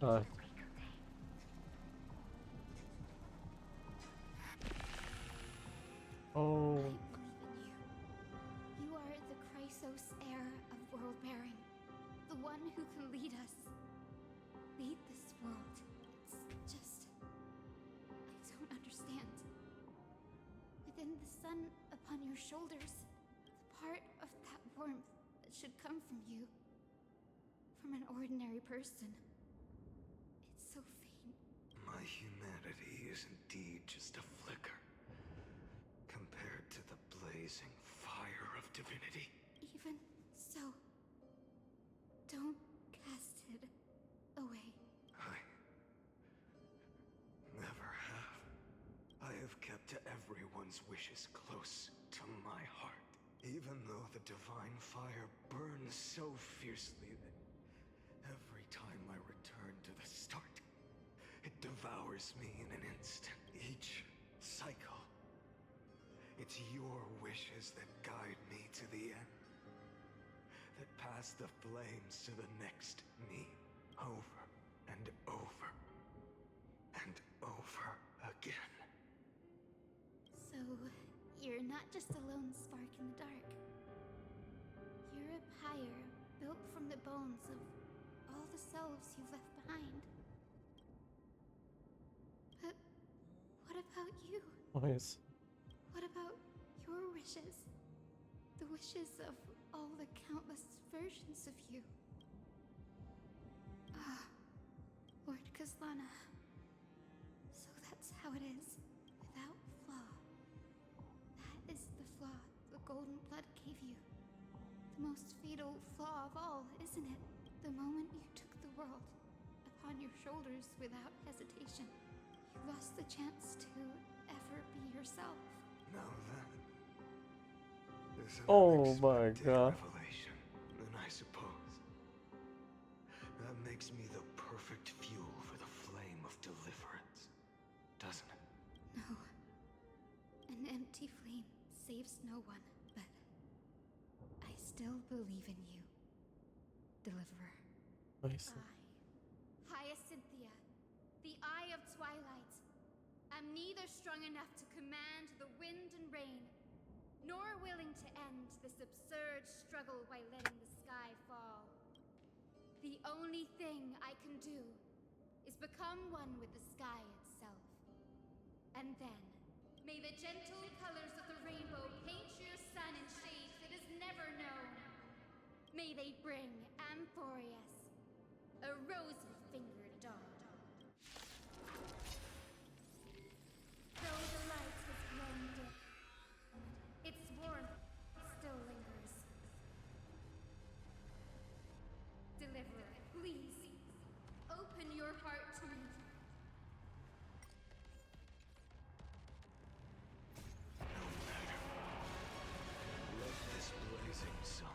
Uh, oh, I believe in you. You are the Chrysos heir of world bearing. The one who can lead us. Lead this world. It's just... I don't understand. Within the sun upon your shoulders, the part of that warmth that should come from you. From an ordinary person. It's so faint. My humanity is indeed just a flicker compared to the blazing fire of divinity. Even so, don't cast it away. I never have. I have kept to everyone's wishes close to my heart, even though the divine fire burns so fiercely that every time I return to the start, it devours me in an instant. Each cycle. It's your wishes that guide me to the end. That pass the flames to the next me. Over and over. And over again. So, you're not just a lone spark in the dark. You're a pyre built from the bones of all the selves you've left behind. But what about you? nice. What about your wishes? The wishes of all the countless versions of you. Ah, Lord Kazlana. So that's how it is, without flaw. That is the flaw the golden blood gave you. The most fatal flaw of all, isn't it? The moment you took the world upon your shoulders without hesitation, you lost the chance to ever be yourself. Now that is an Oh my unexpected god. revelation, then I suppose. That makes me the perfect fuel for the flame of deliverance, doesn't it? No. An empty flame saves no one, but I still believe in you, Deliverer. Nice. Hyacinthia, the Eye of Twilight, am neither strong enough to command the wind and rain, nor willing to end this absurd struggle by letting the sky fall. The only thing I can do is become one with the sky itself. And then, may the gentle colors of the rainbow paint your sun in shades it has never known. May they bring Amphorius, a rosy-fingered dog. Though the light has grown dim, its warmth still lingers. Deliverer, please, open your heart to me. No matter. Let this blazing sun.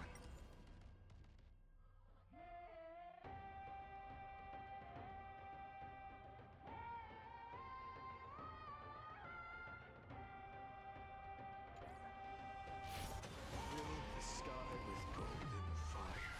Fill the sky with golden fire.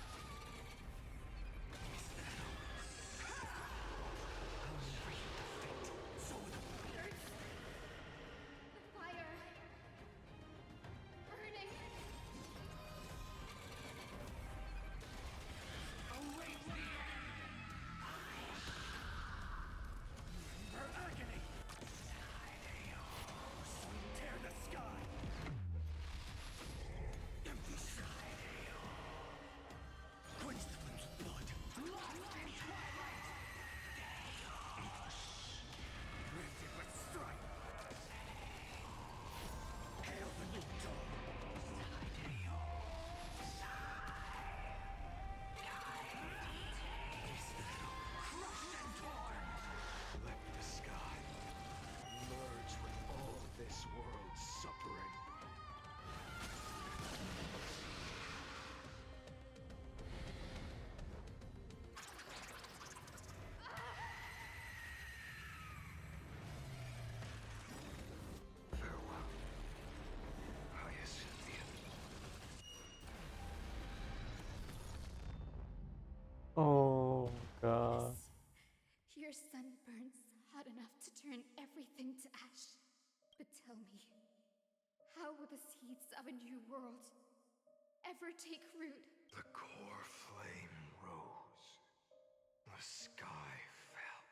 to turn everything to ash. But tell me, how will the seeds of a new world ever take root? The core flame rose. The sky fell.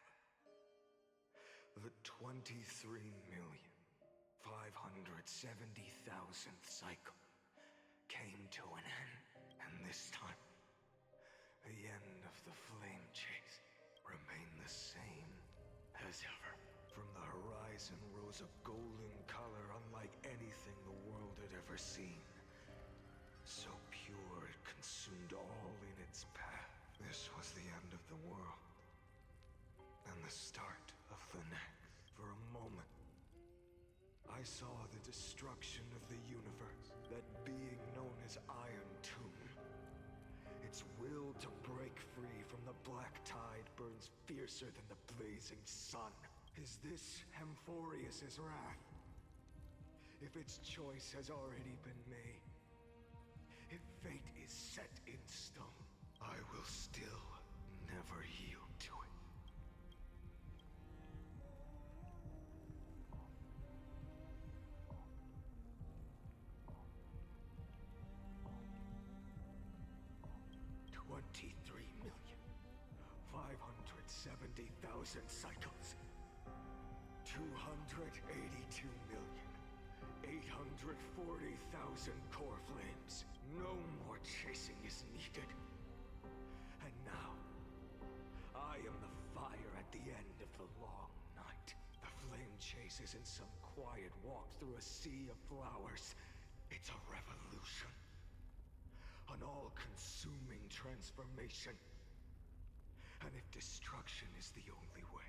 The 23,570,000th cycle came to an end. And this time, the end of the flame chase remained the same as ever. From the horizon rose a golden color unlike anything the world had ever seen. So pure it consumed all in its path. This was the end of the world. And the start of the next. For a moment, I saw the destruction of the universe. That being known as Iron Tomb. Its will to break free from the black tide burns fiercer than the blazing sun. Is this Amphorius's wrath? If its choice has already been made, if fate is set in stone, I will still never yield to it. $23,570,000 cycles. 282,840,000 core flames. No more chasing is needed. And now, I am the fire at the end of the long night. The flame chase isn't some quiet walk through a sea of flowers. It's a revolution. An all-consuming transformation. And if destruction is the only way,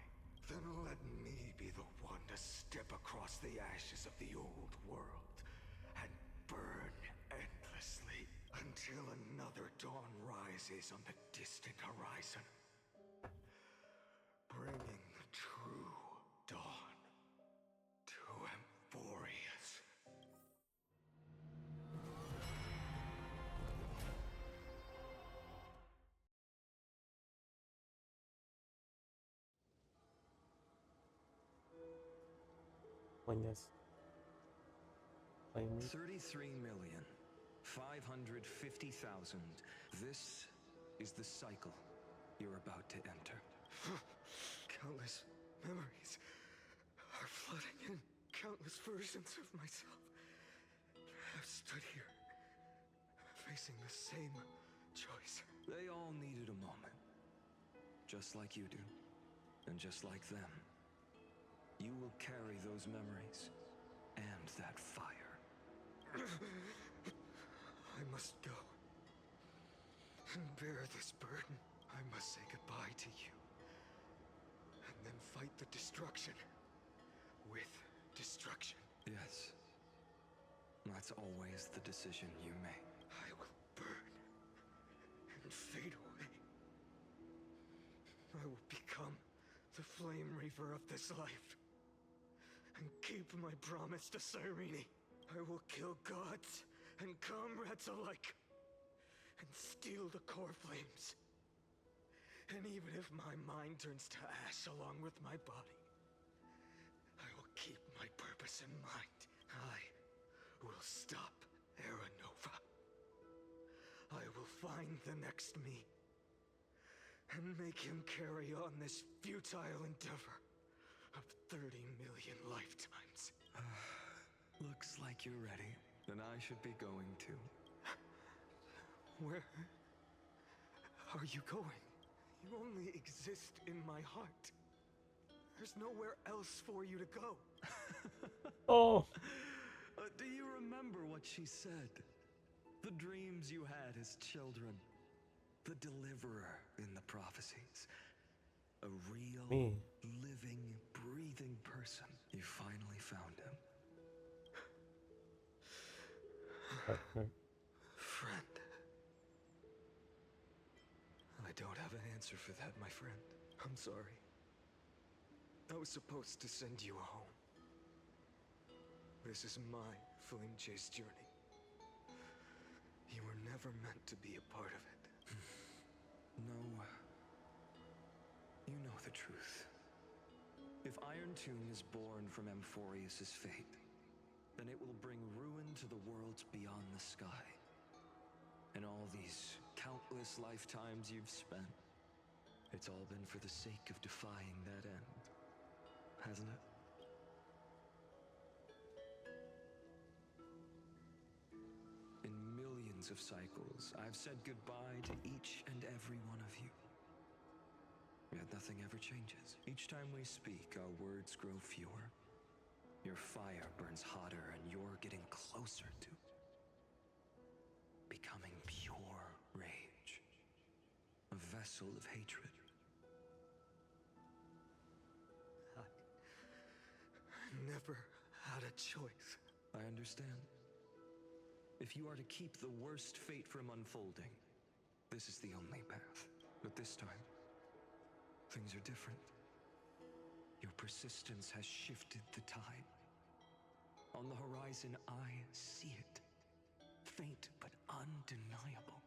then let me be the one to step across the ashes of the old world and burn endlessly until another dawn rises on the distant horizon, bringing the true dawn to Amphorius. Coñas. Flame 33,550,000. This is the cycle you're about to enter. Countless memories are flooding in. Countless versions of myself have stood here, facing the same choice. They all needed a moment. Just like you do. And just like them. You will carry those memories. And that fire. I must go. And bear this burden. I must say goodbye to you. And then fight the destruction. With destruction. Yes. That's always the decision you make. I will burn. And fade away. I will become the flame reaver of this life. And keep my promise to Cyrene. I will kill gods and comrades alike. And steal the core flames. And even if my mind turns to ash along with my body, I will keep my purpose in mind. I will stop Aranova. I will find the next me. And make him carry on this futile endeavor of 30 million lifetimes. Looks like you're ready. Then I should be going too. Where are you going? You only exist in my heart. There's nowhere else for you to go. Oh, Do you remember what she said? The dreams you had as children. The deliverer in the prophecies. A real, Me. living, breathing person. You finally found him. Friend. I don't have an answer for that, my friend. I'm sorry. I was supposed to send you home. This is my flame chase journey. You were never meant to be a part of it. No. You know the truth. If Iron Tomb is born from Amphorius' fate, then it will bring ruin to the worlds beyond the sky. And all these countless lifetimes you've spent, it's all been for the sake of defying that end, hasn't it? In millions of cycles, I've said goodbye to each and every one of you. Yet nothing ever changes. Each time we speak, our words grow fewer. Your fire burns hotter, and you're getting closer to becoming pure rage. A vessel of hatred. I never had a choice. I understand. If you are to keep the worst fate from unfolding, this is the only path. But this time, things are different. Your persistence has shifted the tide. On the horizon, I see it. Faint but undeniable.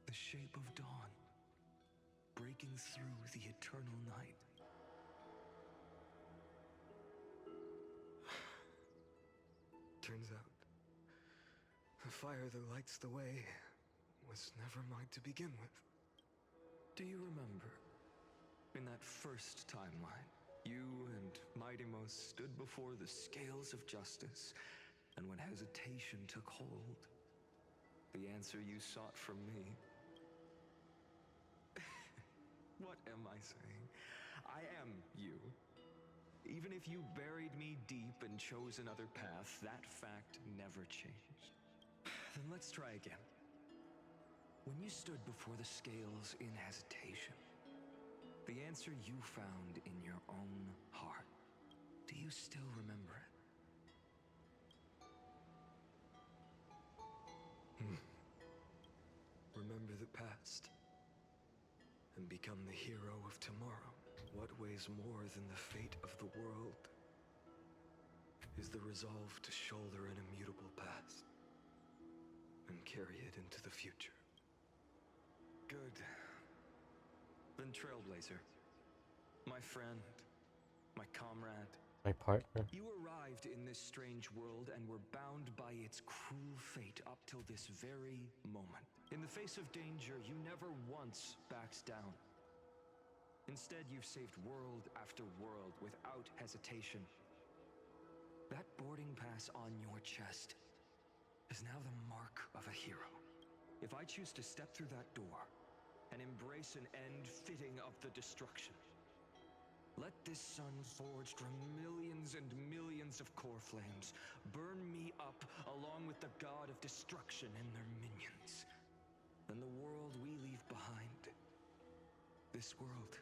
The shape of dawn, breaking through the eternal night. Turns out, the fire that lights the way was never mine to begin with. Do you remember, in that first timeline, you and Mightymost stood before the scales of justice, and when hesitation took hold, the answer you sought from me... What am I saying? I am you. Even if you buried me deep and chose another path, that fact never changed. Then let's try again. When you stood before the scales in hesitation, the answer you found in your own heart, do you still remember it? Remember the past and become the hero of tomorrow. What weighs more than the fate of the world is the resolve to shoulder an immutable past and carry it into the future. Good. Then Trailblazer, my friend, my comrade, My partner. you arrived in this strange world and were bound by its cruel fate up till this very moment. In the face of danger, you never once backed down. Instead, you've saved world after world without hesitation. That boarding pass on your chest is now the mark of a hero. If I choose to step through that door and embrace an end fitting of the destruction, let this sun forged from millions and millions of core flames burn me up along with the god of destruction and their minions. Then the world we leave behind, this world,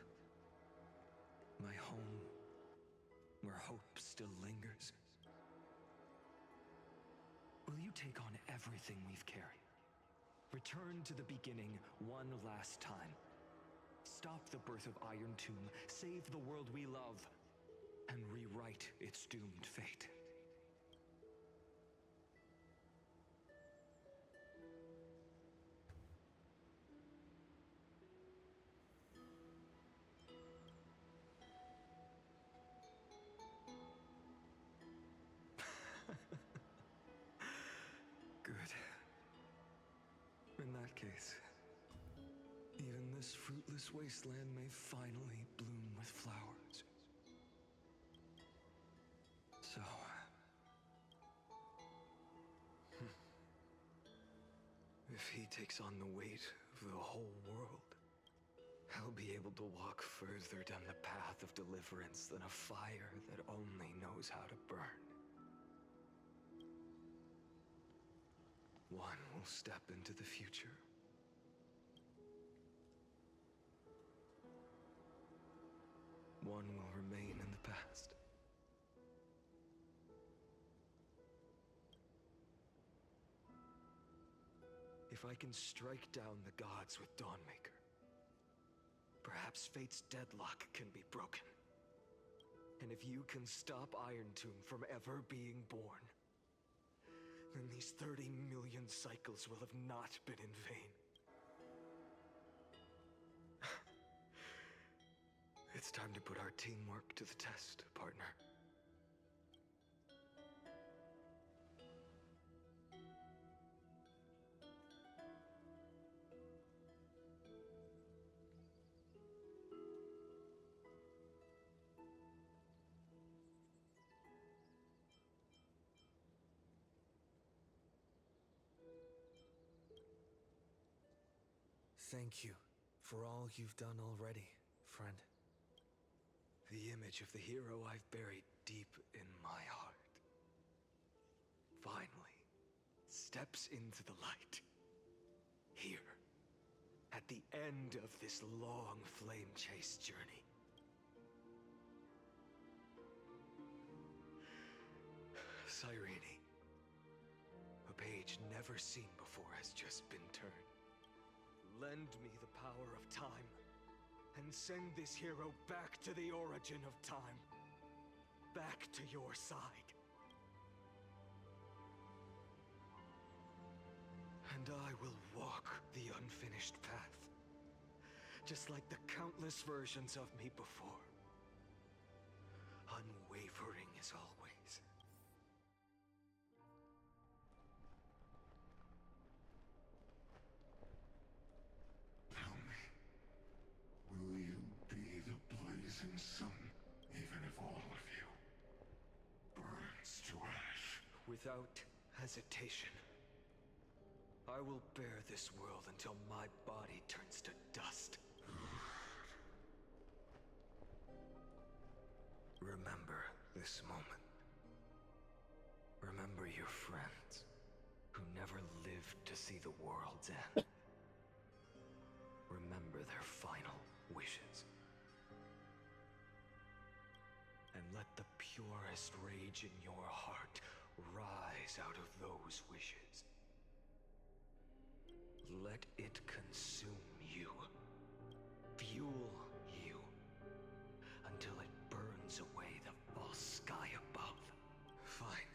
my home, where hope still lingers, will you take on everything we've carried? Return to the beginning one last time. Stop the birth of Iron Tomb, save the world we love, and rewrite its doomed fate. Good. In that case, even this fruitless wasteland may finally bloom with flowers. So... If he takes on the weight of the whole world, I'll be able to walk further down the path of deliverance than a fire that only knows how to burn. One will step into the future. One will remain in the past. If I can strike down the gods with Dawnmaker, perhaps fate's deadlock can be broken. And if you can stop Iron Tomb from ever being born, then these 30 million cycles will have not been in vain. It's time to put our teamwork to the test, partner. Thank you for all you've done already, friend. The image of the hero I've buried deep in my heart finally steps into the light. Here, at the end of this long flame chase journey. Cyrene, a page never seen before has just been turned. Lend me the power of time, and send this hero back to the origin of time. Back to your side. And I will walk the unfinished path, just like the countless versions of me before. Unwavering as always. Will you be the blazing sun, even if all of you burns to ash? Without hesitation, I will bear this world until my body turns to dust. Remember this moment. Remember your friends who never lived to see the world's end. Remember their final wishes. And let the purest rage in your heart rise out of those wishes. Let it consume you, fuel you, until it burns away the false sky above. Fine.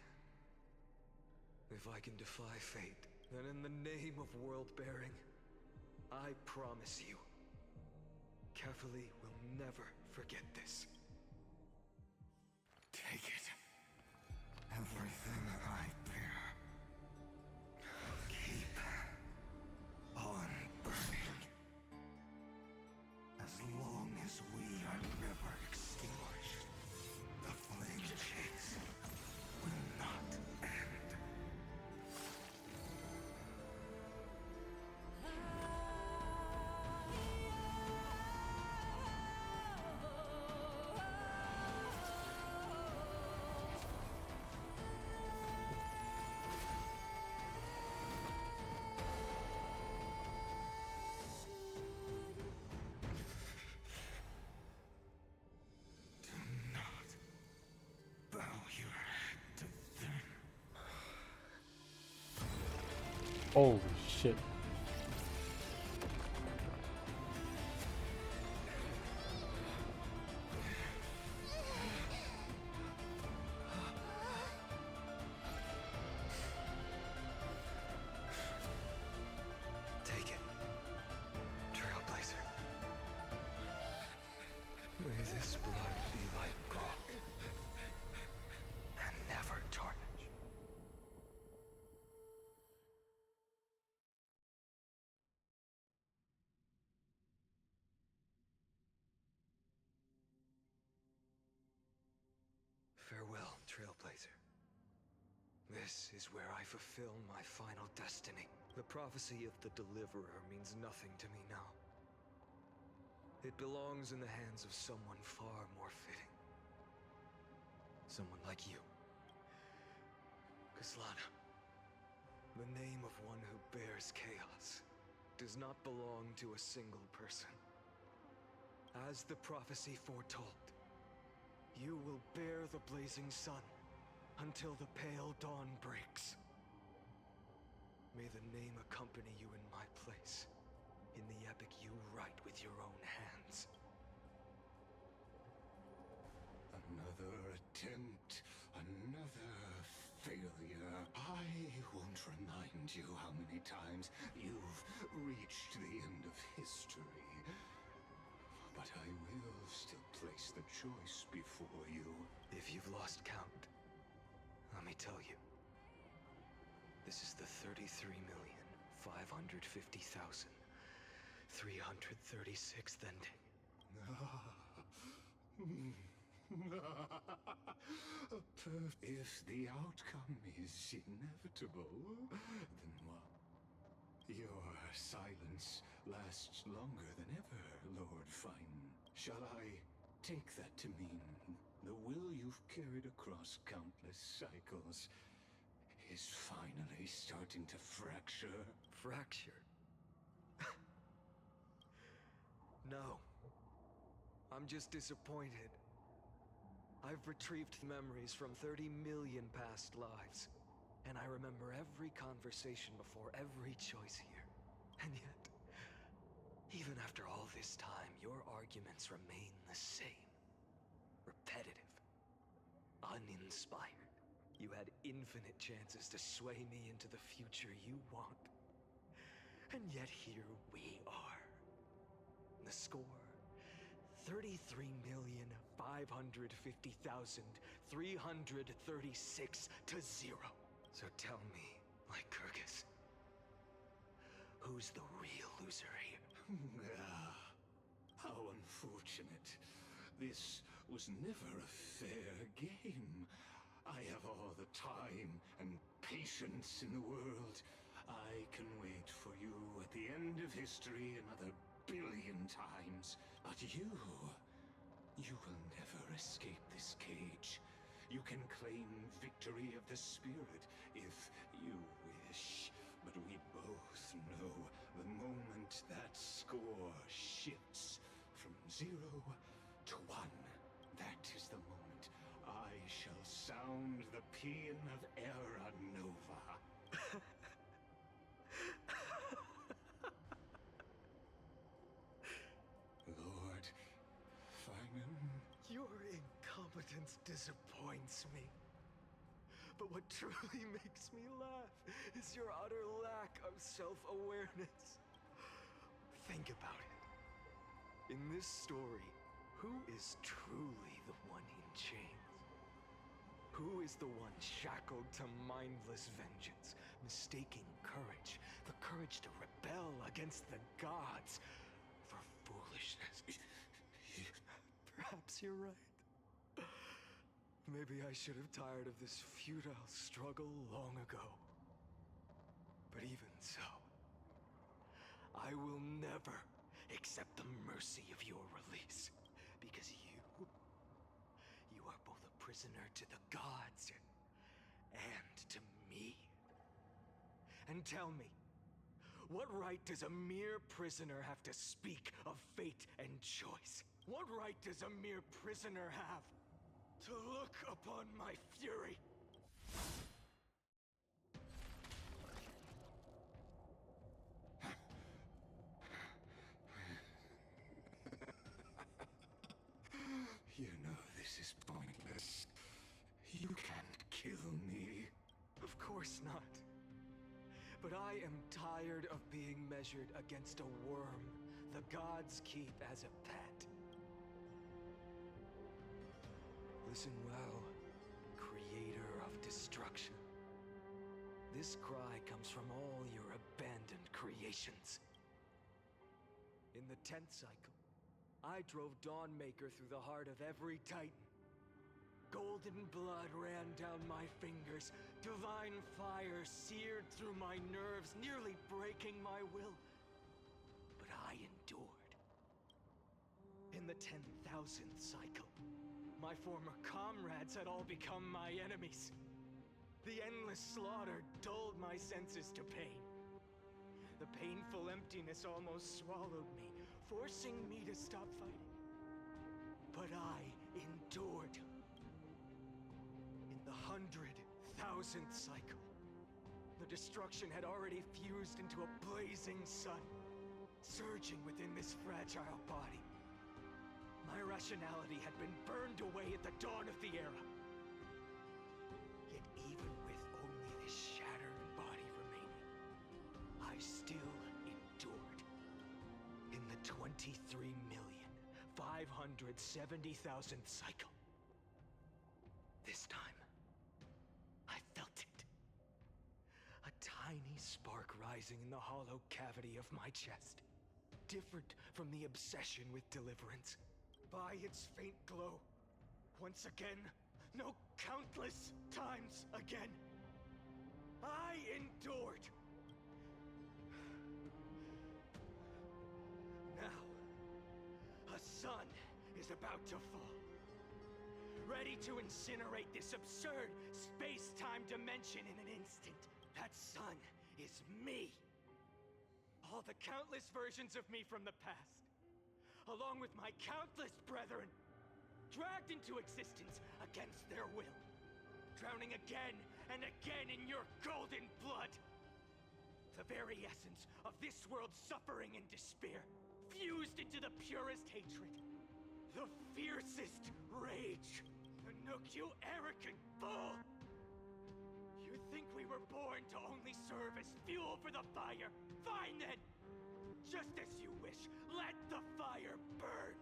If I can defy fate, then in the name of world-bearing, I promise you, Kefali will never forget this. Take it. Everything I bear. Keep on burning. As long as we are never extinguished, the flame chase will not end. Do not bow your head to them. Holy shit. Take it, Trailblazer. May this blood be like gold, and never tarnish. Farewell, Trailblazer. This is where I fulfill my final destiny. The prophecy of the Deliverer means nothing to me now. It belongs in the hands of someone far more fitting. Someone like you. Kaslana. The name of one who bears chaos does not belong to a single person. As the prophecy foretold, you will bear the blazing sun until the pale dawn breaks. May the name accompany you in my place, in the epic you write with your own hands. Another attempt, another failure. I won't remind you how many times you've reached the end of history. But I will still place the choice before you. If you've lost count, let me tell you. This is the 33,550,336th ending. If the outcome is inevitable, then what? Your silence lasts longer than ever, Lord Fine. Shall I take that to mean the will you've carried across countless cycles is finally starting to fracture? Fracture? No. I'm just disappointed. I've retrieved memories from 30 million past lives, and I remember every conversation before every choice here. And yet, even after all this time, your arguments remain the same. Repetitive. Uninspired. You had infinite chances to sway me into the future you want. And yet here we are. The score, 33,550,336 to 0. So tell me, like Kyrgyz, who's the real loser here? How unfortunate. This was never a fair game. I have all the time and patience in the world. I can wait for you at the end of history another billion times. But you will never escape this cage. You can claim victory of the spirit if you wish. But we both know the moment that score shifts from 0 to 1, that is the moment I shall sound the paean of Era Nova. Lord Feynman? Your incompetence disappoints me. But what truly makes me laugh is your utter lack of self-awareness. Think about it. In this story, who is truly the one in chains? Who is the one shackled to mindless vengeance, mistaking courage, the courage to rebel against the gods, for foolishness? Perhaps you're right. Maybe I should have tired of this futile struggle long ago. But even so, I will never accept the mercy of your release, because you are both a prisoner to the gods and to me. And tell me, what right does a mere prisoner have to speak of fate and choice? What right does a mere prisoner have to look upon my fury? You know this is pointless. You can't kill me. Of course not. But I am tired of being measured against a worm the gods keep as a pet. Listen well, creator of destruction. This cry comes from all your abandoned creations. In the 10th cycle, I drove Dawnmaker through the heart of every titan. Golden blood ran down my fingers. Divine fire seared through my nerves, nearly breaking my will. But I endured. In the 10,000th cycle, my former comrades had all become my enemies. The endless slaughter dulled my senses to pain. The painful emptiness almost swallowed me, forcing me to stop fighting. But I endured. In the 100,000th cycle, the destruction had already fused into a blazing sun, surging within this fragile body. My rationality had been burned away at the dawn of the era. Yet even with only this shattered body remaining, I still endured. In the 570,000th cycle. This time, I felt it. A tiny spark rising in the hollow cavity of my chest. Different from the obsession with deliverance. By its faint glow, once again, no, countless times again, I endured. Now, a sun is about to fall. Ready to incinerate this absurd space-time dimension in an instant. That sun is me. All the countless versions of me from the past, along with my countless brethren, dragged into existence against their will, drowning again and again in your golden blood. The very essence of this world's suffering and despair, fused into the purest hatred, the fiercest rage. Nook, you arrogant fool! You think we were born to only serve as fuel for the fire? Fine then! Just as you wish, let the fire burn!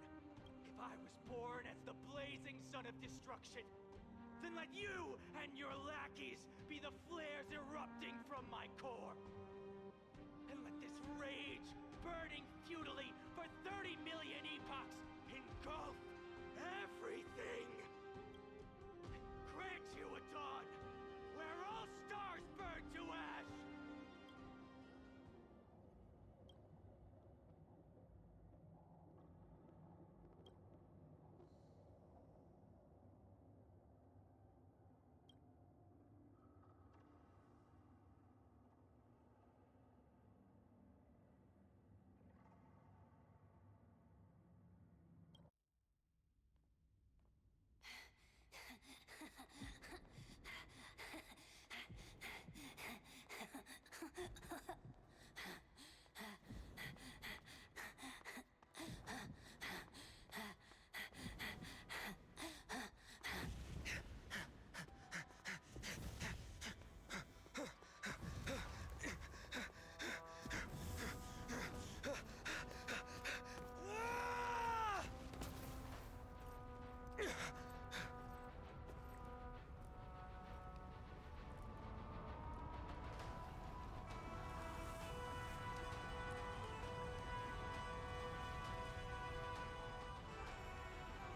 If I was born as the blazing sun of destruction, then let you and your lackeys be the flares erupting from my core. And let this rage, burning futilely for 30 million epochs, engulf everything! Grant you a dawn where all stars burn to ash!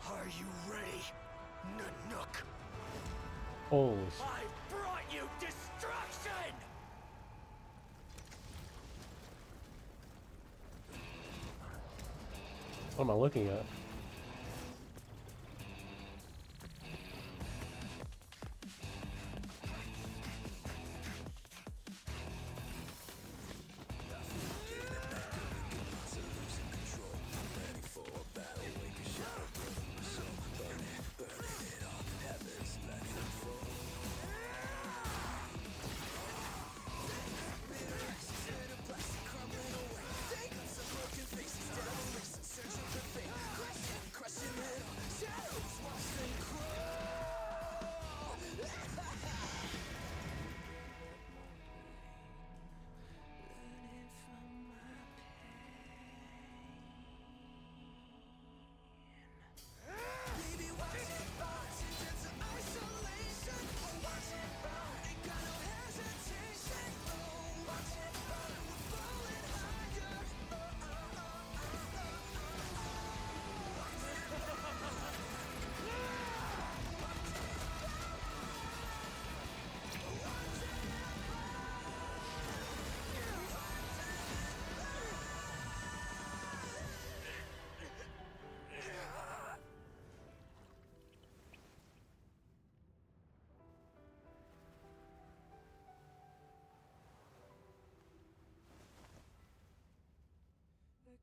Are you ready, Nanook? Holy I brought you destruction! What am I looking at?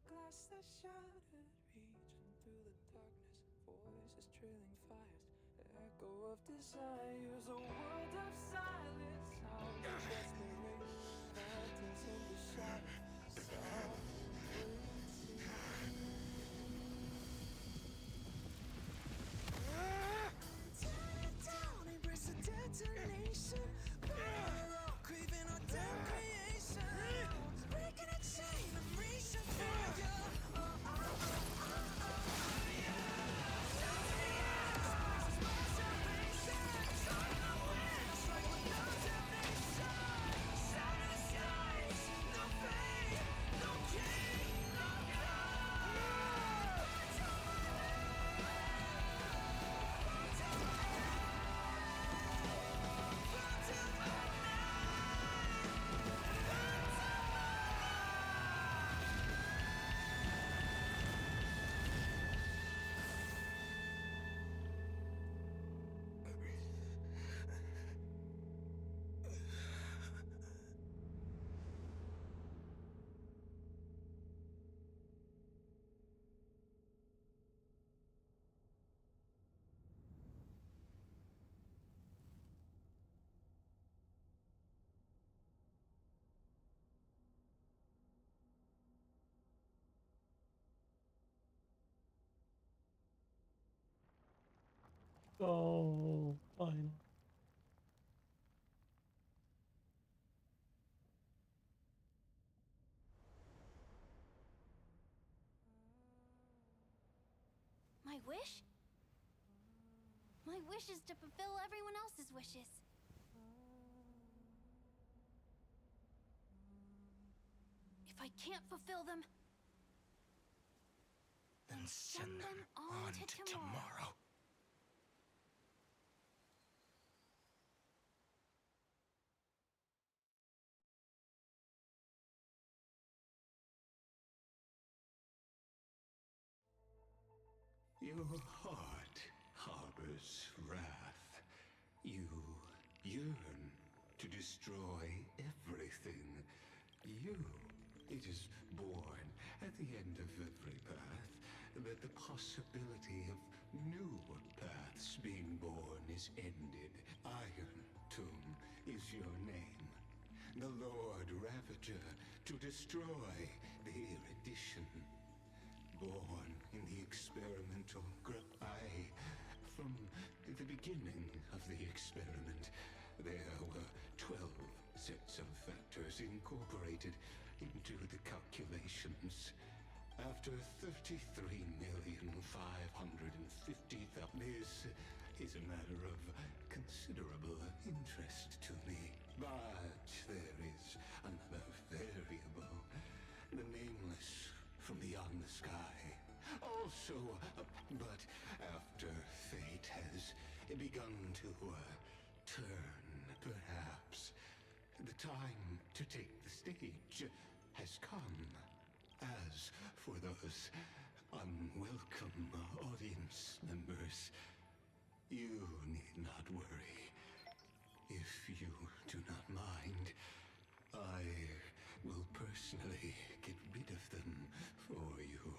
Glass that shattered, reaching through the darkness, voices trailing fires, echo of desires, a world of silence, sounds of desperation, phantoms in the shadow, soft waiting. Tear it down, embrace the detonation, burn all, craving our damn creation, breaking a chain, I'm reaching for you. Oh, fine. My wish? My wish is to fulfill everyone else's wishes. If I can't fulfill them, Then send them on to tomorrow. Your heart harbors wrath. You yearn to destroy everything. It is born at the end of every path that the possibility of new paths being born is ended. Iron Tomb is your name. The Lord Ravager to destroy the erudition. Born in the experimental from the beginning of the experiment, there were 12 sets of factors incorporated into the calculations. After 33,550,000, this is a matter of considerable interest to me. But there is another variable, the nameless from beyond the sky. Also, but after fate has begun to turn, perhaps, the time to take the stage has come. As for those unwelcome audience members, you need not worry. If you do not mind, I will personally get rid of them for you.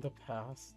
The past.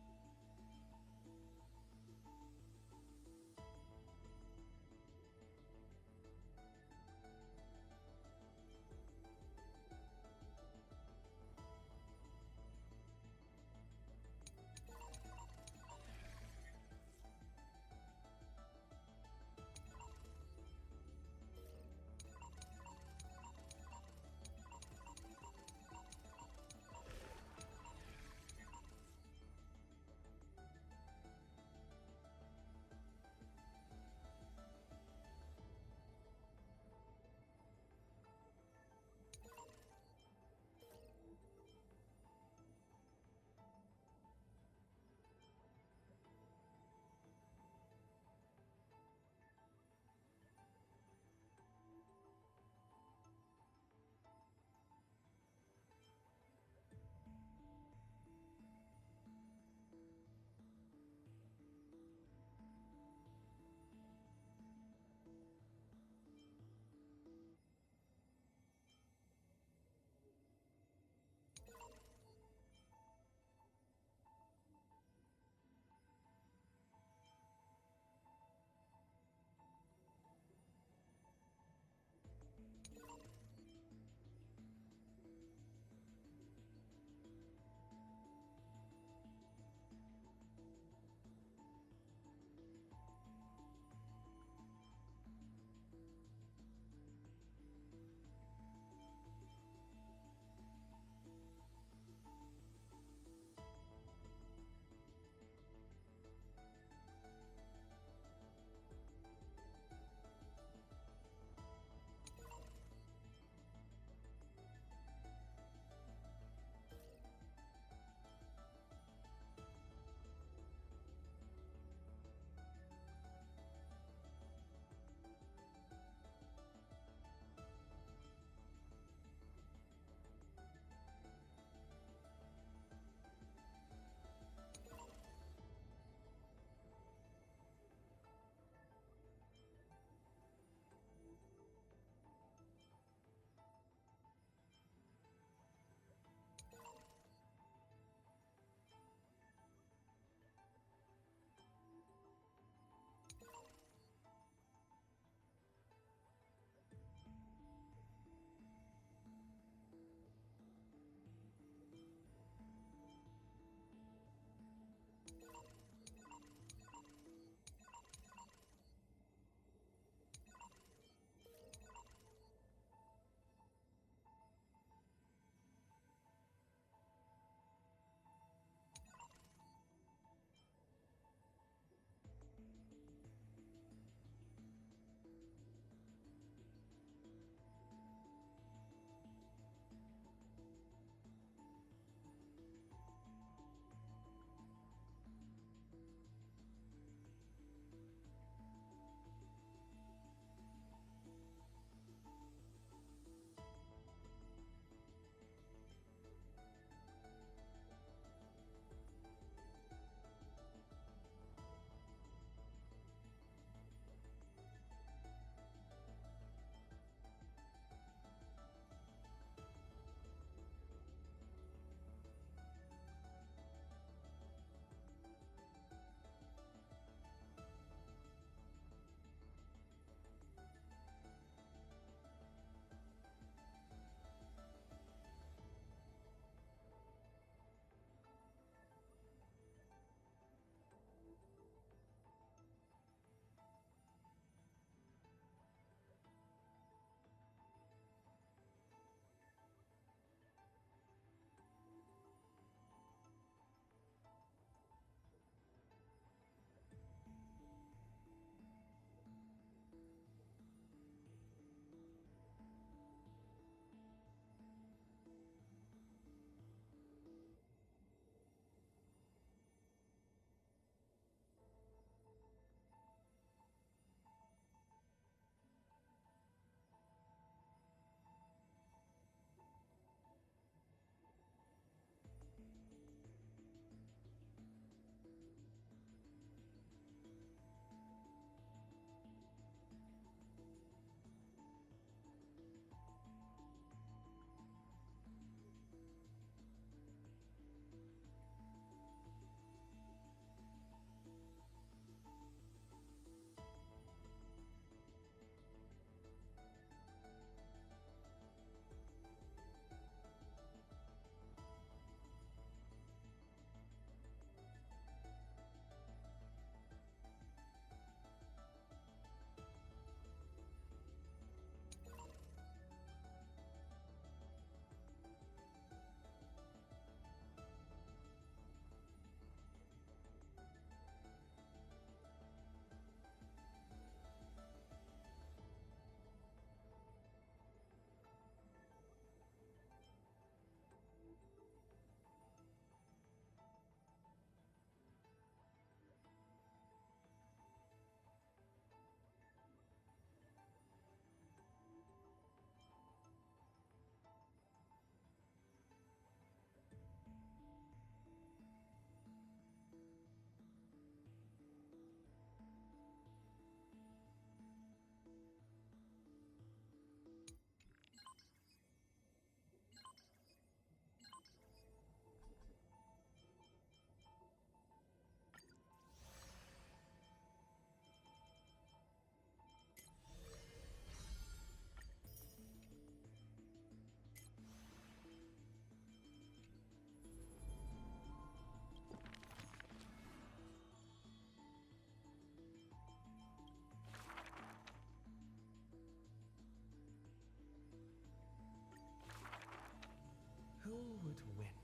would win?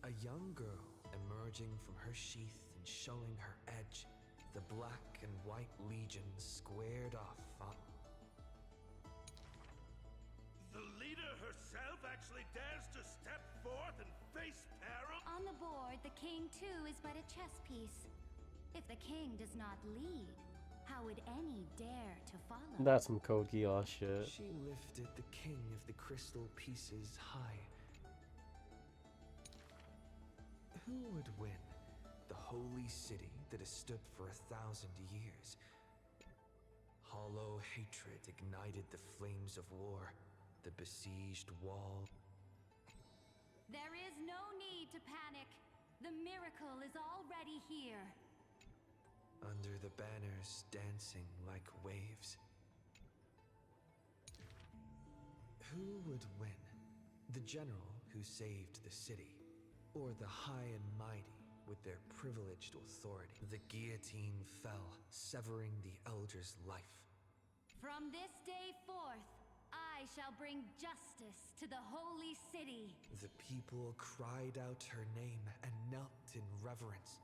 A young girl emerging from her sheath and showing her edge. The black and white legions squared off on... The leader herself actually dares to step forth and face peril? On the board, the king too is but a chess piece. If the king does not lead, how would any dare to follow? That's some Code Geass shit. She lifted the king of the crystal pieces high. Who would win? The holy city that has stood for 1,000 years. Hollow hatred ignited the flames of war. The besieged wall. There is no need to panic. The miracle is already here. Under the banners dancing like waves. Who would win? The general who saved the city, or the high and mighty with their privileged authority? The guillotine fell, severing the elder's life. From this day forth, I shall bring justice to the holy city. The people cried out her name and knelt in reverence,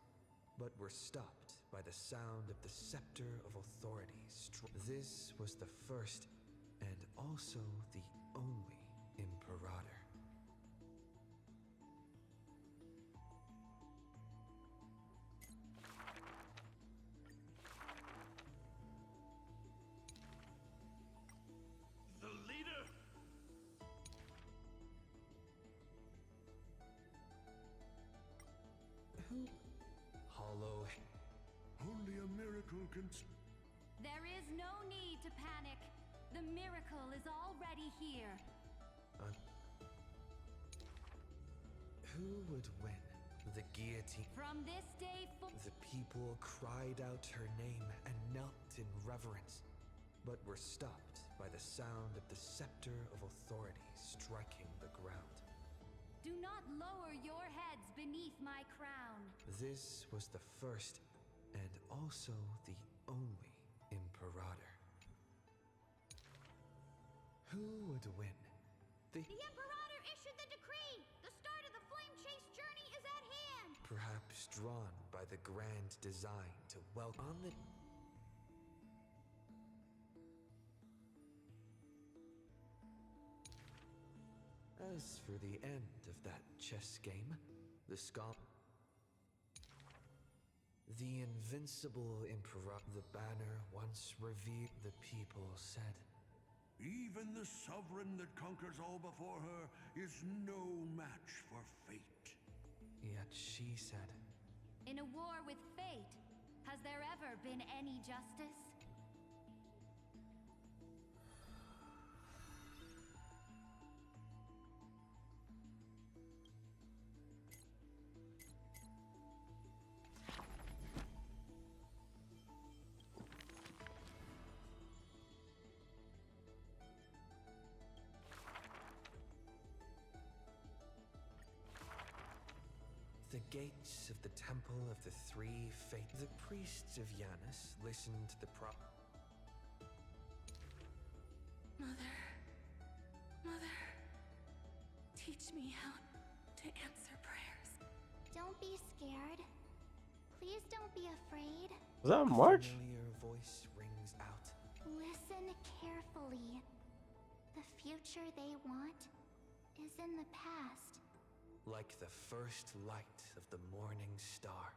but were stopped by the sound of the scepter of authority. This was the first and also the only Imperator. The leader? Hollow. Only a miracle can... There is no need to panic. The miracle is already here. Who would win? The guillotine. From this day forth. The people cried out her name and knelt in reverence, but were stopped by the sound of the scepter of authority striking the ground. Do not lower your heads beneath my crown. This was the first and also the only Imperator. Who would win? The Imperator issued the decree! The start of the flame chase journey is at hand! Perhaps drawn by the grand design to welcome on the... As for the end of that chess game, the the invincible Emperor, the banner once revered, the people said. Even the sovereign that conquers all before her is no match for fate. Yet she said, In a war with fate, has there ever been any justice? The gates of the Temple of the Three Fate. The priests of Yanis listened to the Mother, teach me how to answer prayers. Don't be scared. Please don't be afraid. Was that March? familiar voice rings out. Listen carefully. The future they want is in the past. Like the first light of the morning star.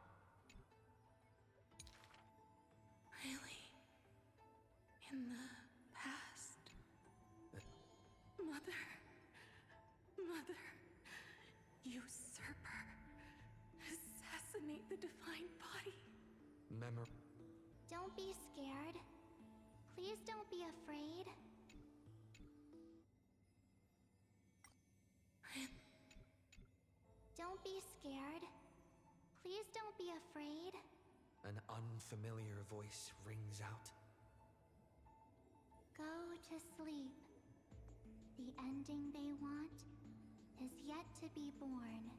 Really? In the past? Mother, usurper, assassinate the divine body. Don't be scared. Please don't be afraid. Don't be scared. Please don't be afraid. An unfamiliar voice rings out. Go to sleep. The ending they want is yet to be born.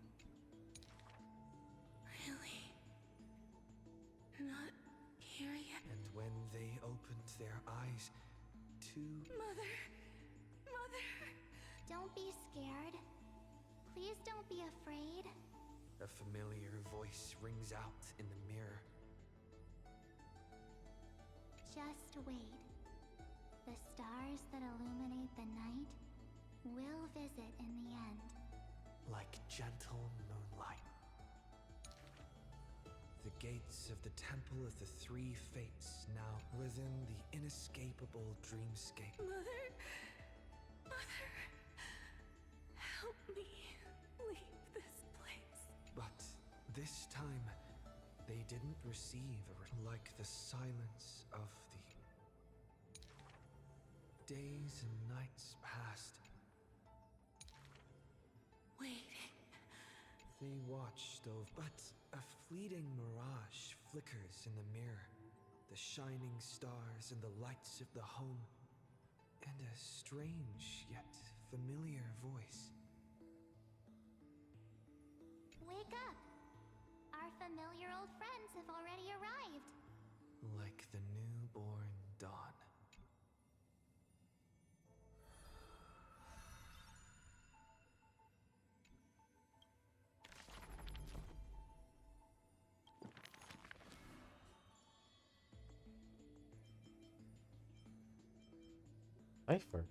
Really? Not here yet? And when they opened their eyes, two Mother! Don't be scared. Please Please don't be afraid. A familiar voice rings out in the mirror. Just wait. The stars that illuminate the night will visit in the end. Like gentle moonlight. The gates of the Temple of the Three Fates now within the inescapable dreamscape. Mother, help me leave this place. But this time, they didn't receive like the silence of the days and nights passed. Waiting. They watched over, but a fleeting mirage flickers in the mirror. The shining stars and the lights of the home, and a strange yet familiar voice. Wake up! Our familiar old friends have already arrived. Like the newborn dawn. Cipher.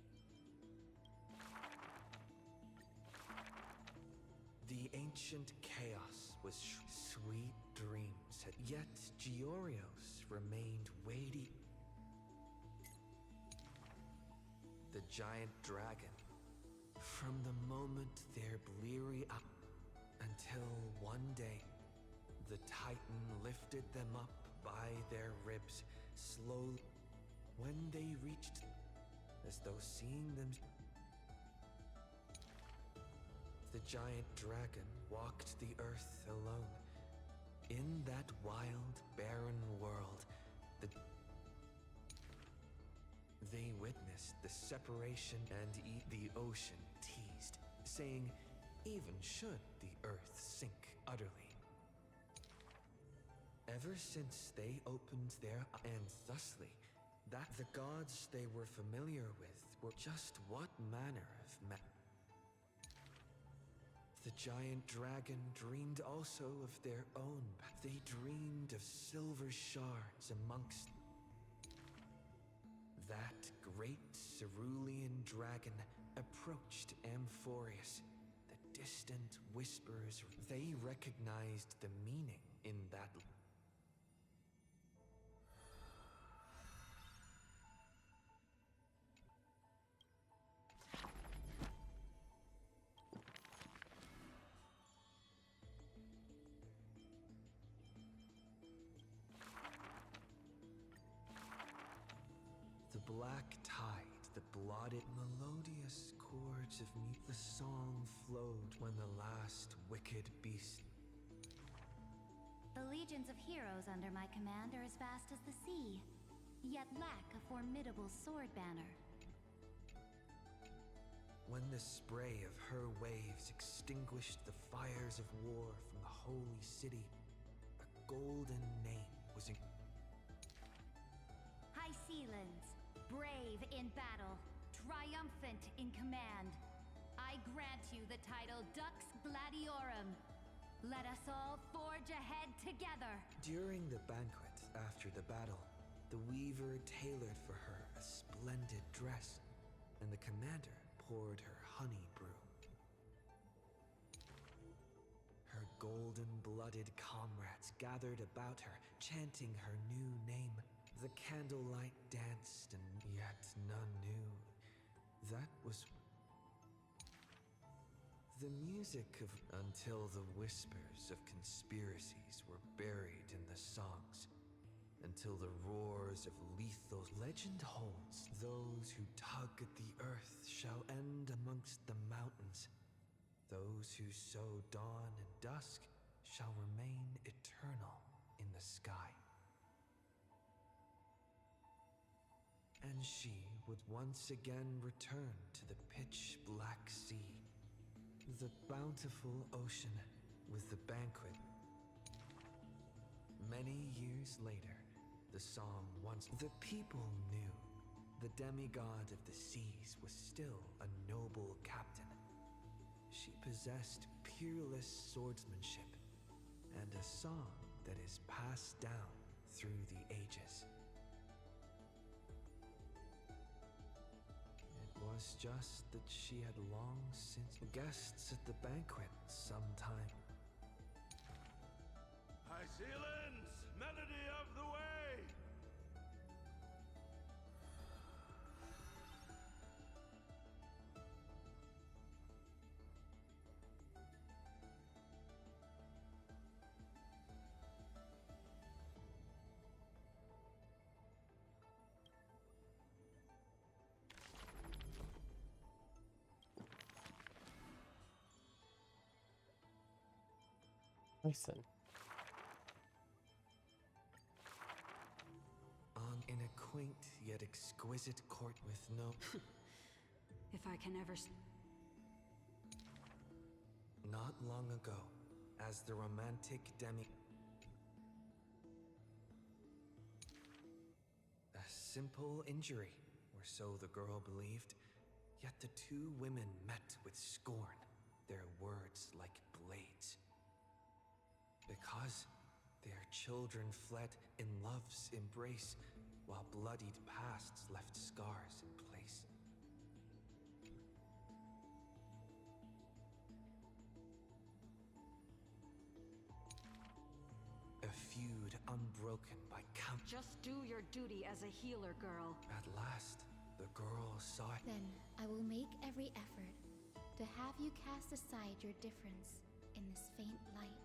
The ancient chaos was sweet dreams, yet Giorios remained weighty. The giant dragon, from the moment their bleary up until one day, the Titan lifted them up by their ribs, slowly, when they reached, as though seeing them. The giant dragon walked the earth alone. In that wild, barren world, they witnessed the separation and the ocean teased, saying, even should the earth sink utterly. Ever since they opened their and thusly, that the gods they were familiar with were just what manner of men. The giant dragon dreamed also of their own. They dreamed of silver shards amongst. That great cerulean dragon approached Amphorius. The distant whispers, they recognized the meaning in that. The black tide, the blotted, melodious chords of mute. The song flowed when the last wicked beast. The legions of heroes under my command are as vast as the sea, yet lack a formidable sword banner. When the spray of her waves extinguished the fires of war from the holy city, a golden name was High Sealands, brave in battle, triumphant in command. I grant you the title Dux Gladiorum. Let us all forge ahead together. During the banquet after the battle, the weaver tailored for her a splendid dress, and the commander poured her honey brew. Her golden-blooded comrades gathered about her, chanting her new name. The candlelight danced, and yet none knew that was the music of. Until the whispers of conspiracies were buried in the songs, until the roars of lethal. Legend holds, those who tug at the earth shall end amongst the mountains. Those who sow dawn and dusk shall remain eternal in the sky. And she would once again return to the pitch-black sea, the bountiful ocean with the banquet. Many years later, the song once. The people knew the demigod of the seas was still a noble captain. She possessed peerless swordsmanship and a song that is passed down through the ages. It was just that she had long since guests at the banquet sometime. High Sealands, melody of the way! Listen. In a quaint yet exquisite court with no... If I can ever... Not long ago, as the romantic demi... A simple injury, or so the girl believed. Yet the two women met with scorn, their words like blades. Because their children fled in love's embrace, while bloodied pasts left scars in place. A feud unbroken by count. Just do your duty as a healer, girl. At last, the girl saw it. Then I will make every effort to have you cast aside your difference in this faint light.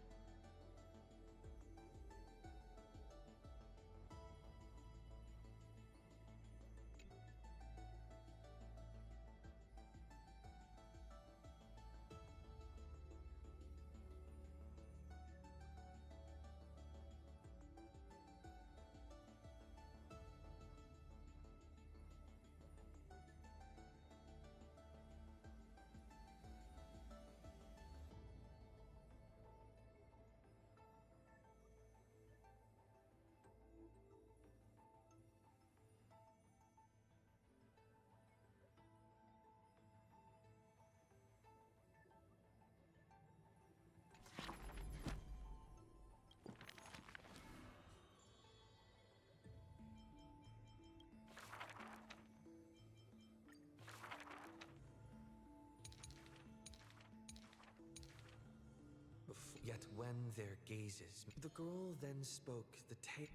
Yet when their gazes... The girl then spoke the tale.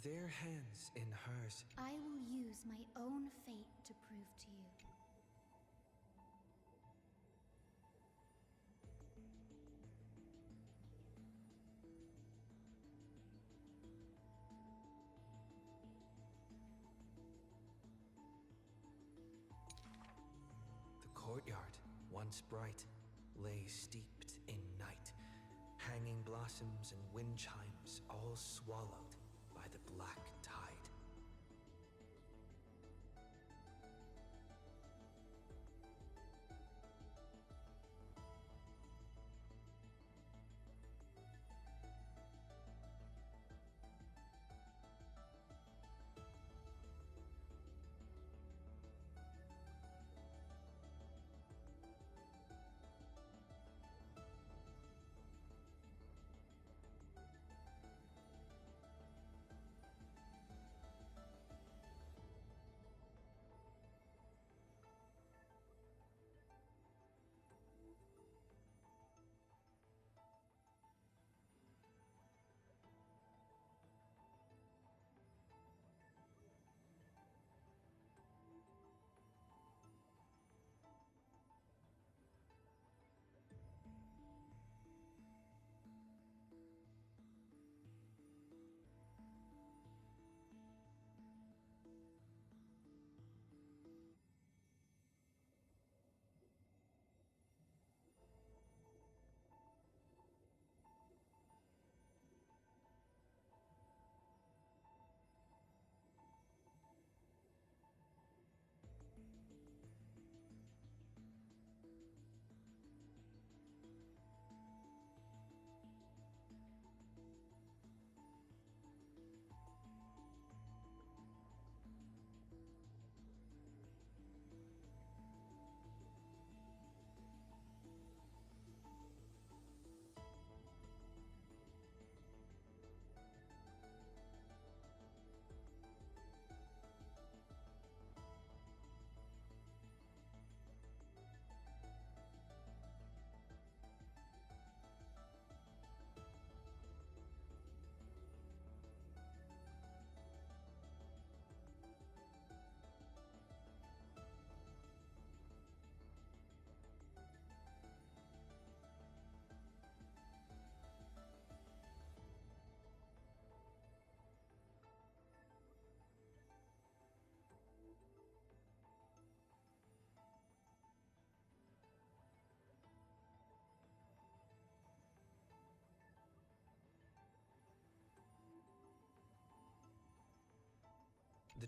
Their hands in hers. I will use my own fate to prove to you. The courtyard, once bright, lay steeped in night. Hanging blossoms and wind chimes all swallowed by the black tide.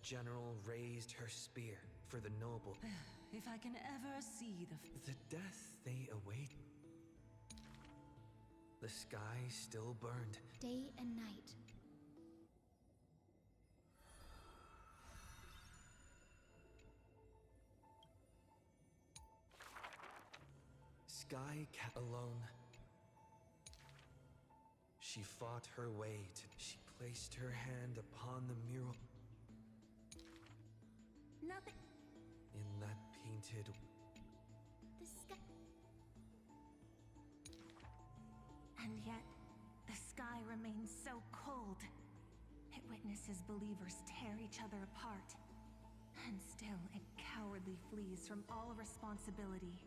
The general raised her spear for the noble. If I can ever see The death they await. The sky still burned. Day and night. Sky cat alone. She fought her way to. She placed her hand upon the mural. Nothing. In that painted. The sky. And yet, the sky remains so cold. It witnesses believers tear each other apart. And still, it cowardly flees from all responsibility.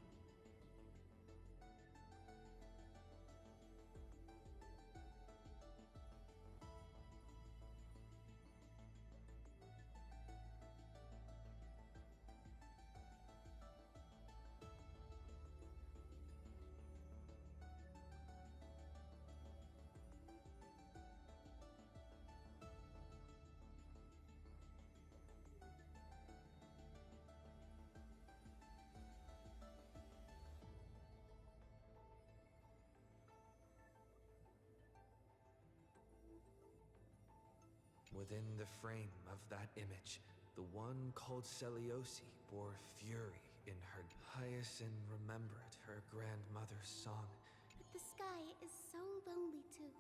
Within the frame of that image, the one called Seliosi bore fury in her. Hyacinth remembered her grandmother's song. But the sky is so lonely too.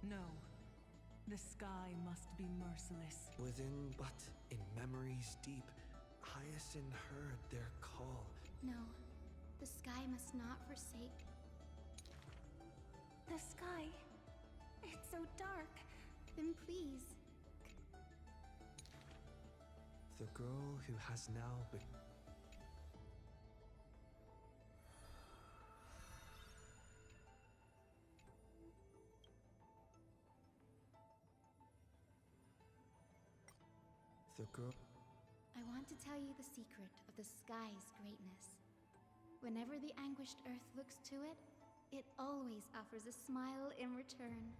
No. The sky must be merciless. Within, but in memories deep, Hyacinth heard their call. No, the sky must not forsake. The sky. It's so dark. Then please. The girl who has now been. The girl. I want to tell you the secret of the sky's greatness. Whenever the anguished earth looks to it, it always offers a smile in return.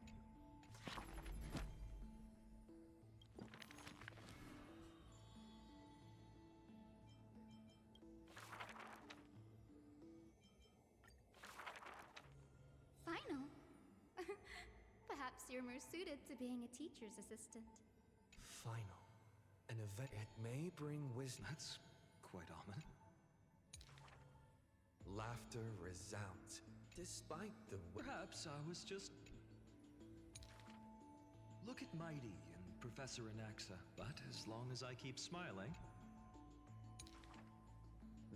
Final? Perhaps you're more suited to being a teacher's assistant. Final. An event. It may bring wisdom. That's quite ominous. Laughter resounds, despite the. Perhaps I was just. Look at Mighty and Professor Anaxa, but as long as I keep smiling.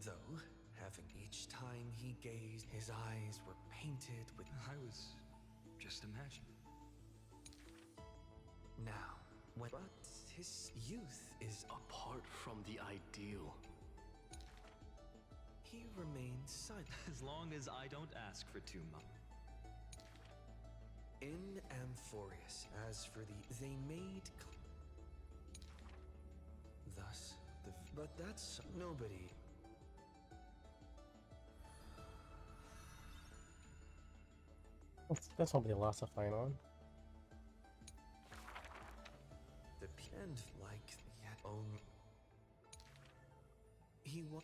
Though, having each time he gazed, his eyes were painted with. I was just imagining. Now, when. But his youth is. Apart from the ideal. He remains silent. As long as I don't ask for too much. In Amphorius, as for they made. Thus, but that's nobody. That's something lost a fight on. And like yet only. He won't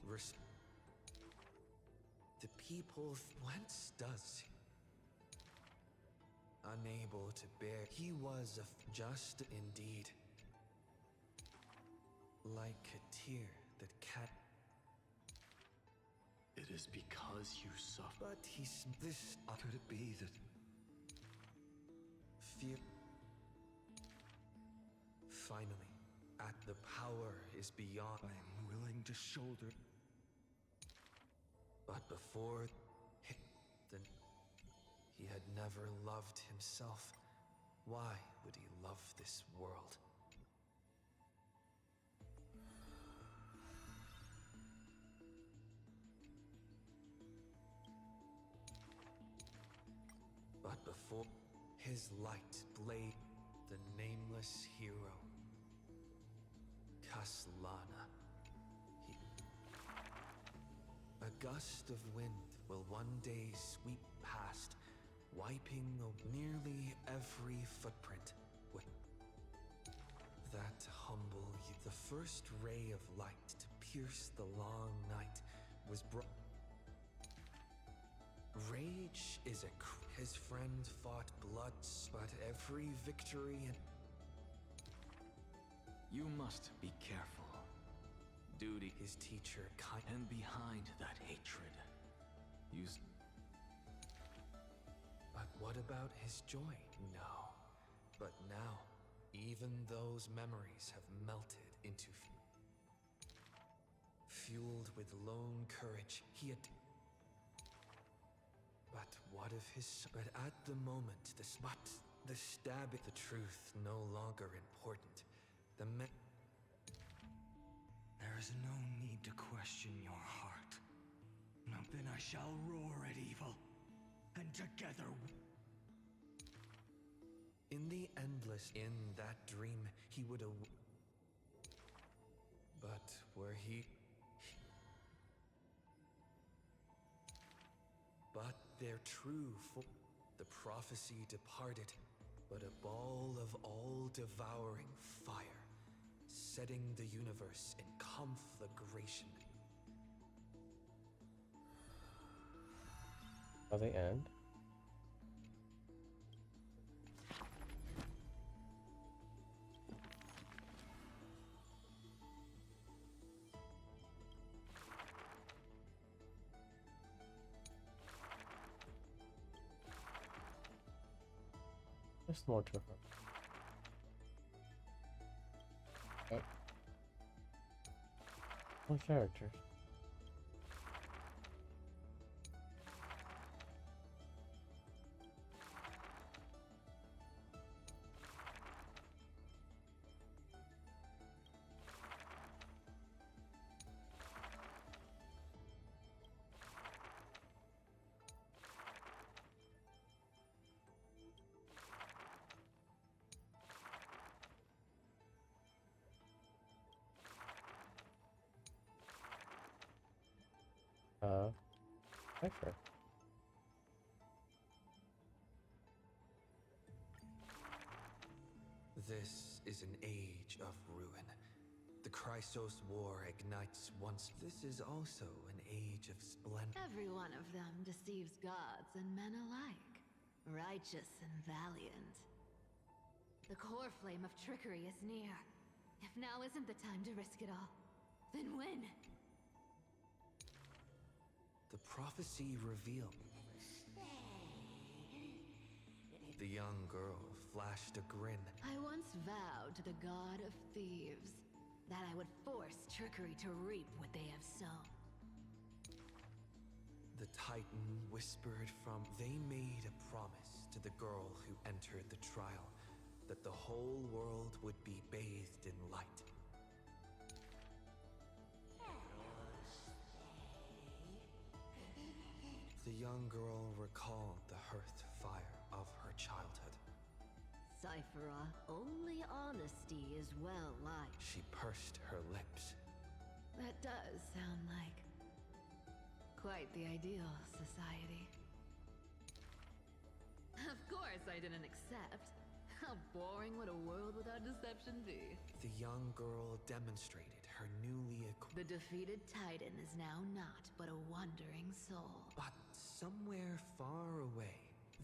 the people whence does he? Unable to bear, he was just indeed. Like a tear that cat. It is because you suffer. But this. Could it be that fear? Finally, the power is beyond. I am willing to shoulder. But before, he had never loved himself. Why would he love this world? But before his light blade, the nameless hero, Kaslana. A gust of wind will one day sweep past, wiping nearly every footprint. That humble, the first ray of light to pierce the long night was brought. Rage is his friend fought bloods, but every victory and You must be careful. Duty his teacher and behind that hatred. Use. But what about his joy? No. But now, even those memories have melted into fueled with lone courage, he had. But what if but at the moment, the stabbing, the truth no longer important. There is no need to question your heart. Now then I shall roar at evil, and together. In that dream, he would but were he. But their the prophecy departed, but a ball of all-devouring fire, setting the universe in conflagration. How they end? Just more to her. Oh. More characters. Sure. This is an age of ruin. The Chrysos War ignites once. This is also an age of splendor. Every one of them deceives gods and men alike, righteous and valiant. The core flame of trickery is near. If now isn't the time to risk it all, then when? The prophecy revealed. The young girl flashed a grin. I once vowed to the god of thieves that I would force trickery to reap what they have sown. The Titan whispered from. They made a promise to the girl who entered the trial that the whole world would be bathed in light. The young girl recalled the hearth fire of her childhood. Cyphera, only honesty is well liked. She pursed her lips. That does sound like quite the ideal society. Of course I didn't accept. How boring would a world without deception be? The young girl demonstrated her newly The defeated Titan is now not but a wandering soul. But somewhere far away,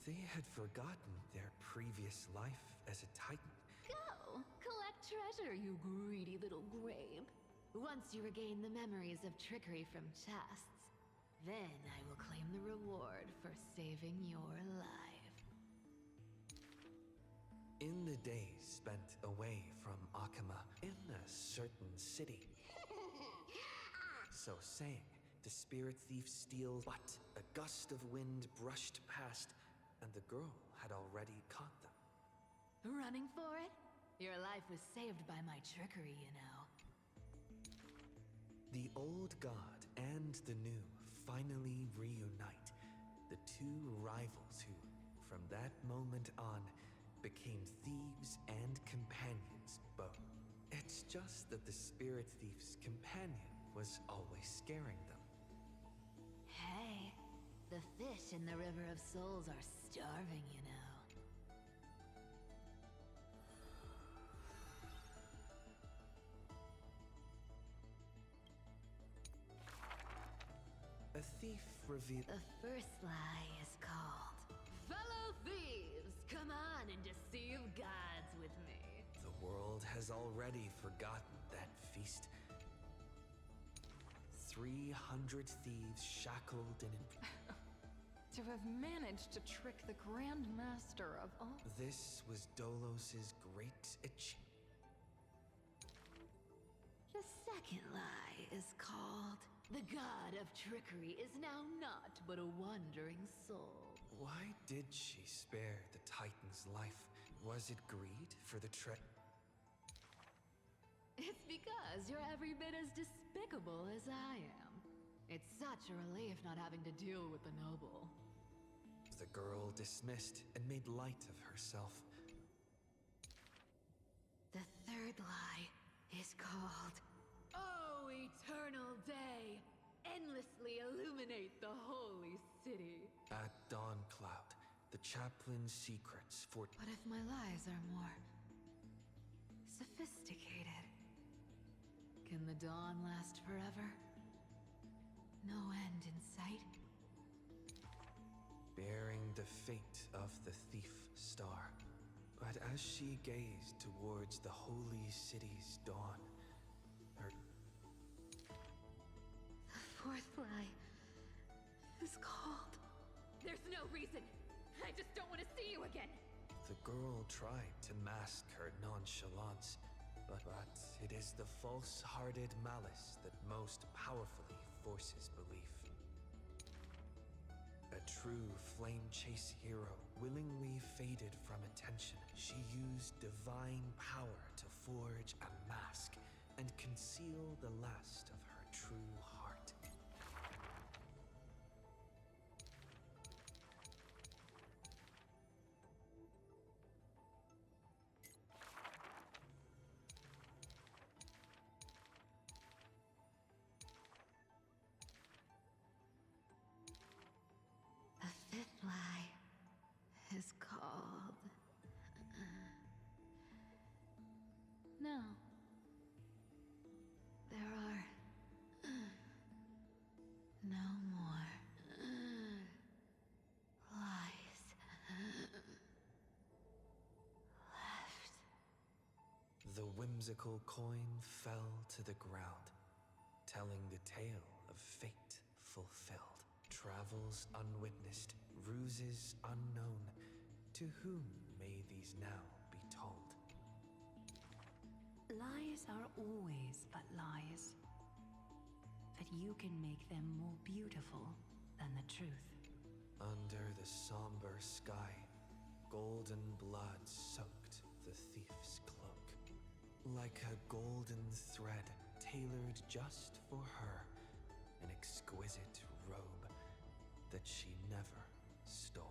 they had forgotten their previous life as a Titan. Go! Collect treasure, you greedy little grape. Once you regain the memories of trickery from chests, Then I will claim the reward for saving your life. In the days spent away from Akama, in a certain city. So saying, the spirit thief steals, but a gust of wind brushed past, and the girl had already caught them. Running for it? Your life was saved by my trickery, you know. The old god and the new finally reunite. The two rivals who, from that moment on, became thieves and companions both. It's just that the spirit thief's companion was always scaring them. Hey, the fish in the River of Souls are starving, you know. A thief revealed. The first lie is called Fellow Thieves, come on and deceive gods with me. The world has already forgotten that feast. 300 thieves shackled and To have managed to trick the Grand Master of all. This was Dolos's great achievement. The second lie is called The God of Trickery is now not but a wandering soul. Why did she spare the Titan's life? Was it greed for the trick? It's because you're every bit as despicable as I am. It's such a relief not having to deal with the noble. The girl dismissed and made light of herself. The third lie is called Oh, eternal day! Endlessly illuminate the holy city. At Dawncloud, the chaplain's secrets for... What if my lies are more sophisticated? Can the dawn last forever? No end in sight? Bearing the fate of the thief star. But as she gazed towards the holy city's dawn, her... The fourth lie is called... There's no reason! I just don't want to see you again! The girl tried to mask her nonchalance, but it is the false-hearted malice that most powerfully forces belief. A true flame-chase hero willingly faded from attention. She used divine power to forge a mask and conceal the last of her true heart. The fifth lie is called... No. There are... no more... lies... left. The whimsical coin fell to the ground, telling the tale of fate fulfilled. Travels unwitnessed, ruses unknown. To whom may these now be told? Lies are always but lies. But you can make them more beautiful than the truth. Under the somber sky, golden blood soaked the thief's cloak. Like a golden thread tailored just for her, an exquisite robe that she never stole.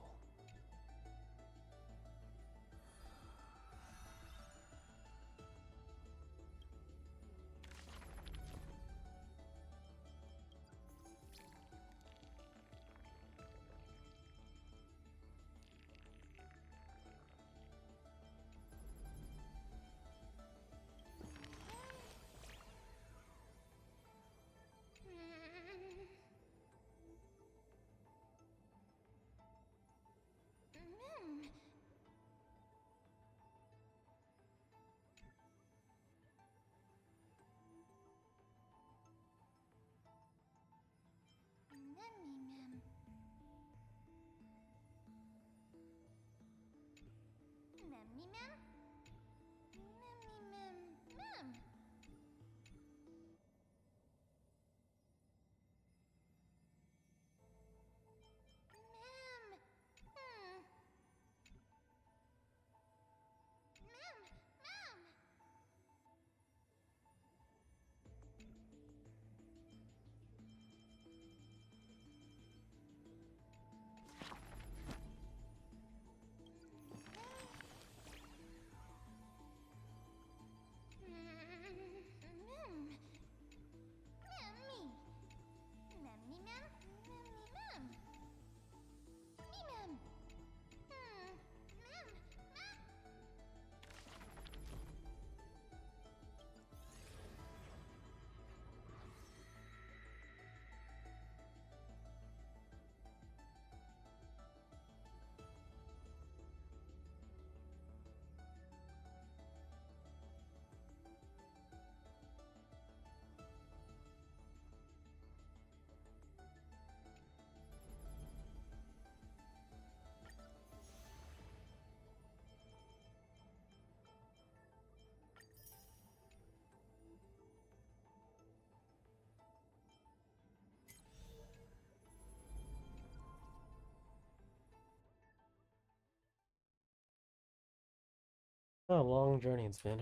What a long journey it's been.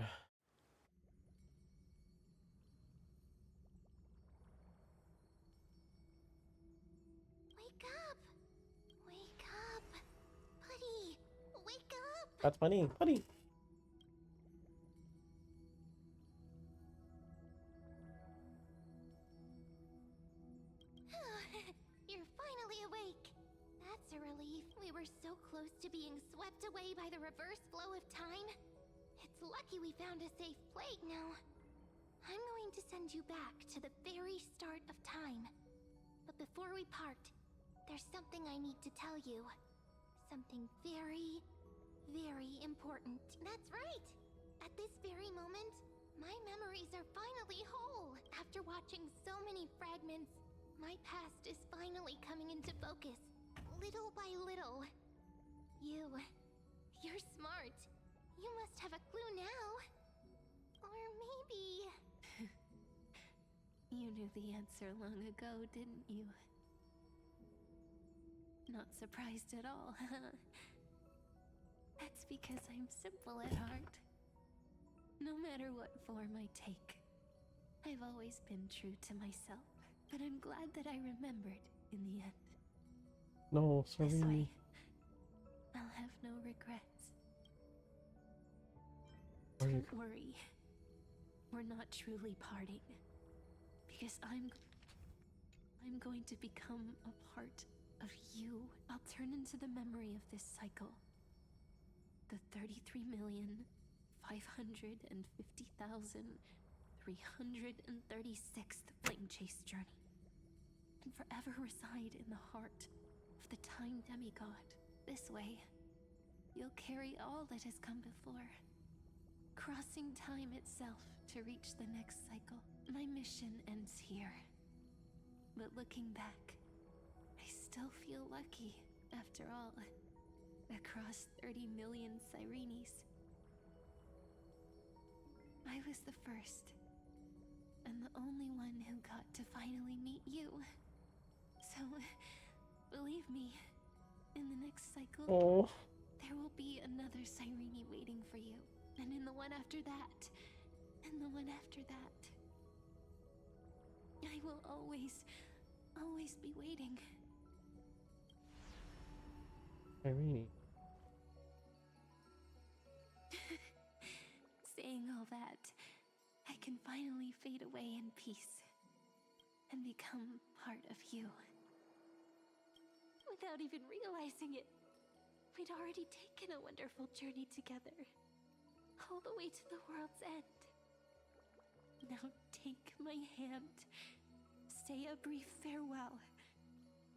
Wake up! Wake up! Putty! Wake up! That's my name, Putty. You're finally awake. That's a relief. We were so close to being swept away by the reverse flow of time. It's lucky we found a safe plate now. I'm going to send you back to the very start of time. But before we part, there's something I need to tell you. Something very, very important. That's right! At this very moment, my memories are finally whole. After watching so many fragments, my past is finally coming into focus, little by little. You're smart. You must have a clue now. Or maybe... You knew the answer long ago, didn't you? Not surprised at all, huh? That's because I'm simple at heart. No matter what form I take, I've always been true to myself. But I'm glad that I remembered in the end. No, This sorry. way, I'll have no regrets. Don't worry. We're not truly parting. Because I'm going to become a part of you. I'll turn into the memory of this cycle. The 33,550,336th Flame Chase journey. And forever reside in the heart of the Time Demigod. This way, you'll carry all that has come before, crossing time itself to reach the next cycle. My mission ends here. But looking back, I still feel lucky, after all. Across 30 million Cyrenes, I was the first, and the only one who got to finally meet you. So, believe me, in the next cycle, there will be another Cyrene waiting for you. And in the one after that, and the one after that. I will always be waiting. Irene. Saying all that, I can finally fade away in peace and become part of you. Without even realizing it, we'd already taken a wonderful journey together, all the way to the world's end. Now take my hand, say a brief farewell,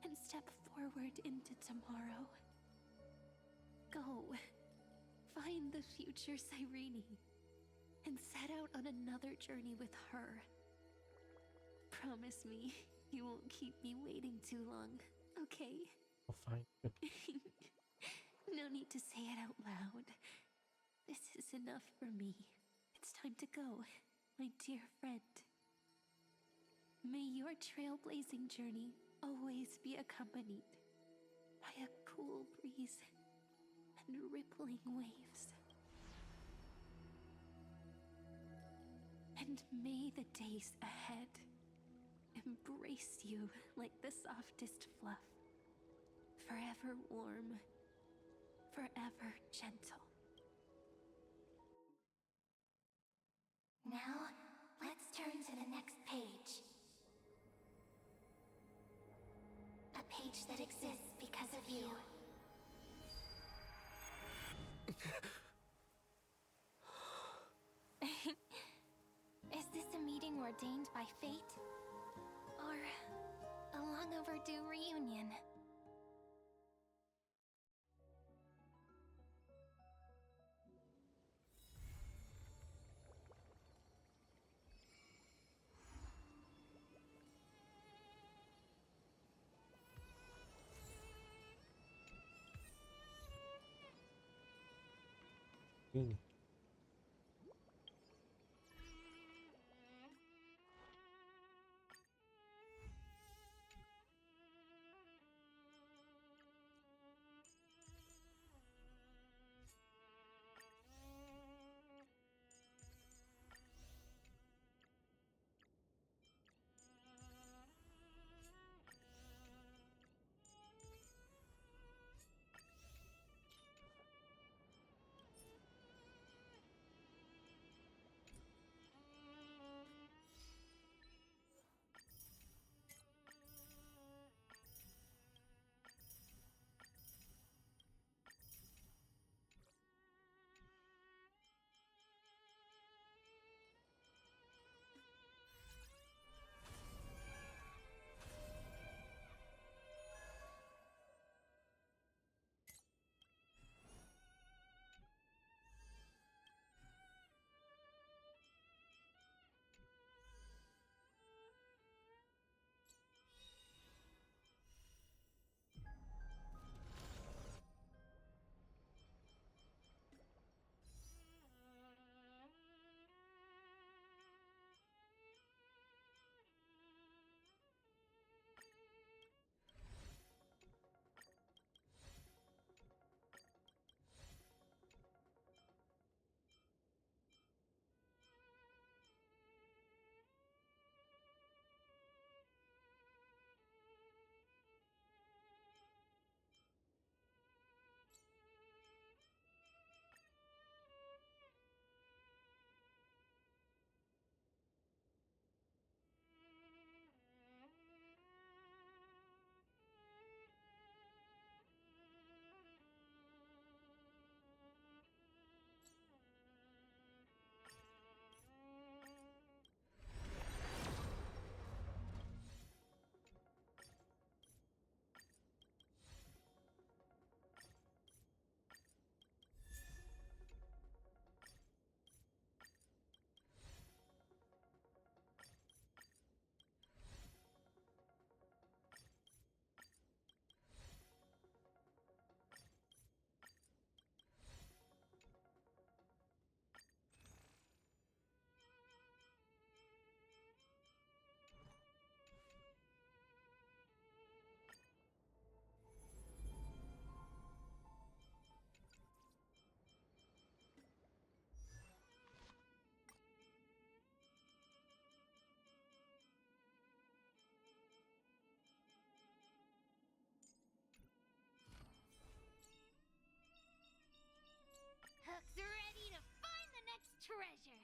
and step forward into tomorrow. Go, find the future Cyrene, and set out on another journey with her. Promise me you won't keep me waiting too long, okay? I'll find you. No need to say it out loud. This is enough for me. It's time to go, my dear friend. May your trailblazing journey always be accompanied by a cool breeze and rippling waves. And may the days ahead embrace you like the softest fluff, forever warm, forever gentle. Now, let's turn to the next page. A page that exists because of you. Is this a meeting ordained by fate? Or a long overdue reunion? Mm. treasure.